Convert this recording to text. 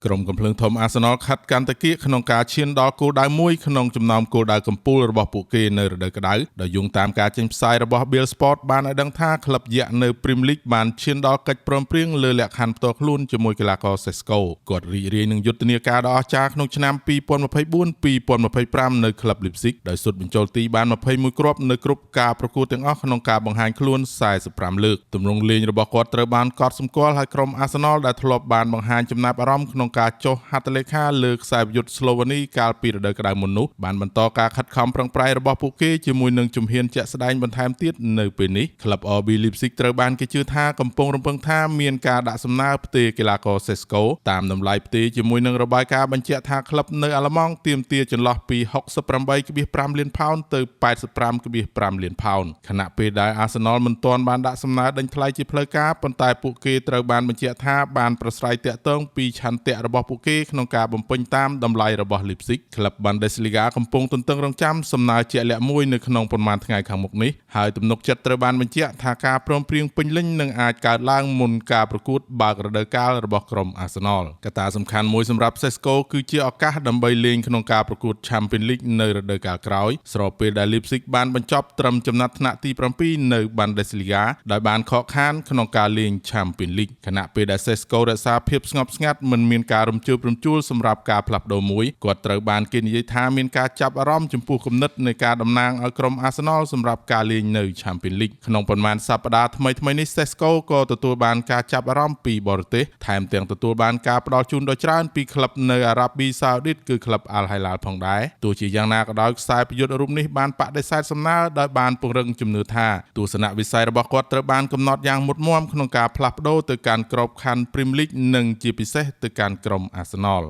ក្រុមកំភ្លើងធំអាសនលខាត់កាន់តែគៀកក្នុងការឈានដល់គោលដៅមួយក្នុងចំណោមគោលដៅកំពូលរបស់ពួកគេនៅរដូវក្តៅដោយយោងតាមការចេញផ្សាយរបស់ Bill Sport បានឲ្យដឹងថាក្លឹបយក្សនៅ Premier League បានឈានដល់កិច្ចព្រមព្រៀងលើលក្ខខណ្ឌផ្ទាល់ខ្លួនជាមួយកីឡាករ Sesko គាត់រីករាយនឹងយុទ្ធនាការដ៏អស្ចារ្យក្នុងឆ្នាំ 2024-2025 នៅក្លឹប Leipzig ដោយសុទ្ធបញ្ចូលទីបាន21គ្រាប់នៅគ្រប់ការប្រកួតទាំងអស់ក្នុងការបង្ហាញខ្លួន45លើកទម្រង់លេងរបស់គាត់ត្រូវបានកត់សម្គាល់ឲ្យក្រុម Arsenal ដែលធ្លាប់បានបង្ហាញចំណាប់អារម្មណ៍ក្នុងការចុះហត្ថលេខាលើខ្សែយុទ្ធស្លូវេនីកាលពីរដូវក្តៅមុននោះបានបន្តការខិតខំប្រឹងប្រែងរបស់ពួកគេជាមួយនឹងជំហានជាក់ស្ដែងបន្ថែមទៀតនៅពេលនេះក្លឹប RB Leipzig ត្រូវបានគេជឿថាកំពុងរំពឹងថាមានការដាក់សំណើផ្ទេរកីឡាករ Sesko តាមតម្លៃផ្ទេរជាមួយនឹងរបាយការណ៍បញ្ជាក់ថាក្លឹបនៅអាល្លឺម៉ង់ទាមទារចន្លោះពី 68.5 លានផោនទៅ 85.5 លានផោនខណៈពេលដែល Arsenal មិនទាន់បានដាក់សំណើដេញថ្លៃជាផ្លូវការប៉ុន្តែពួកគេត្រូវបានបញ្ជាក់ថាបានប្រស្រ័យទាក់ទងពីឆន្ទៈរបស់ពួកគេក្នុងការបំពេញតាមតម្លៃរបស់ Leipzig ក្លឹប Bundesliga កំពុងទន្ទឹងរង់ចាំសំណើជាក់លាក់មួយនៅក្នុងប៉ុន្មានថ្ងៃខាងមុខនេះហើយទំនុកចិត្តត្រូវបានបញ្ជាក់ថាការព្រមព្រៀងពេញលេញនឹងអាចកើតឡើងមុនការប្រកួតបើករដូវកាលរបស់ក្រុម Arsenal កត្តាសំខាន់មួយសម្រាប់ Sesko គឺជាឱកាសដើម្បីលេងក្នុងការប្រកួត Champions League នៅរដូវកាលក្រោយស្របពេលដែល Leipzig បានបញ្ចប់ត្រឹមចំណាត់ថ្នាក់ទី 7 នៅ Bundesliga ដោយបានខកខានក្នុងការលេង Champions League ខណៈពេលដែល Sesko រក្សាភាពស្ងប់ស្ងាត់មិនមានការរំជើបរំជួលសម្រាប់ការផ្លាស់ប្ដូរមួយគាត់ត្រូវបានគេនិយាយថាមានការចាប់អារម្មណ៍ចំពោះគំនិតនៃការតំណាងឲ្យក្រុម Arsenal សម្រាប់ការលេងនៅ Champions League ក្នុងប៉ុន្មានសប្តាហ៍ថ្មីៗនេះ Sesko ក៏ទទួលបានការចាប់អារម្មណ៍ពីបរទេសថែមទាំងទទួលបានការផ្ដល់ជូនដ៏ច្រើនពីក្លឹបនៅអារ៉ាប៊ីសាអូឌីតគឺក្លឹប Al Hilal ផងដែរទោះជាយ៉ាងណាក៏ដោយខ្សែប្រយុទ្ធរូបនេះបានបដិសេធសំណើដោយបានពង្រឹងជំនឿថាទស្សនវិស័យរបស់គាត់ត្រូវបានកំណត់យ៉ាងមុតមាំក្នុងការផ្លាស់ប្ដូរទៅកាន់ក្របខ័ណ្ឌ Premier League និងជាពិសេសទៅកាន់ក្រុម Arsenal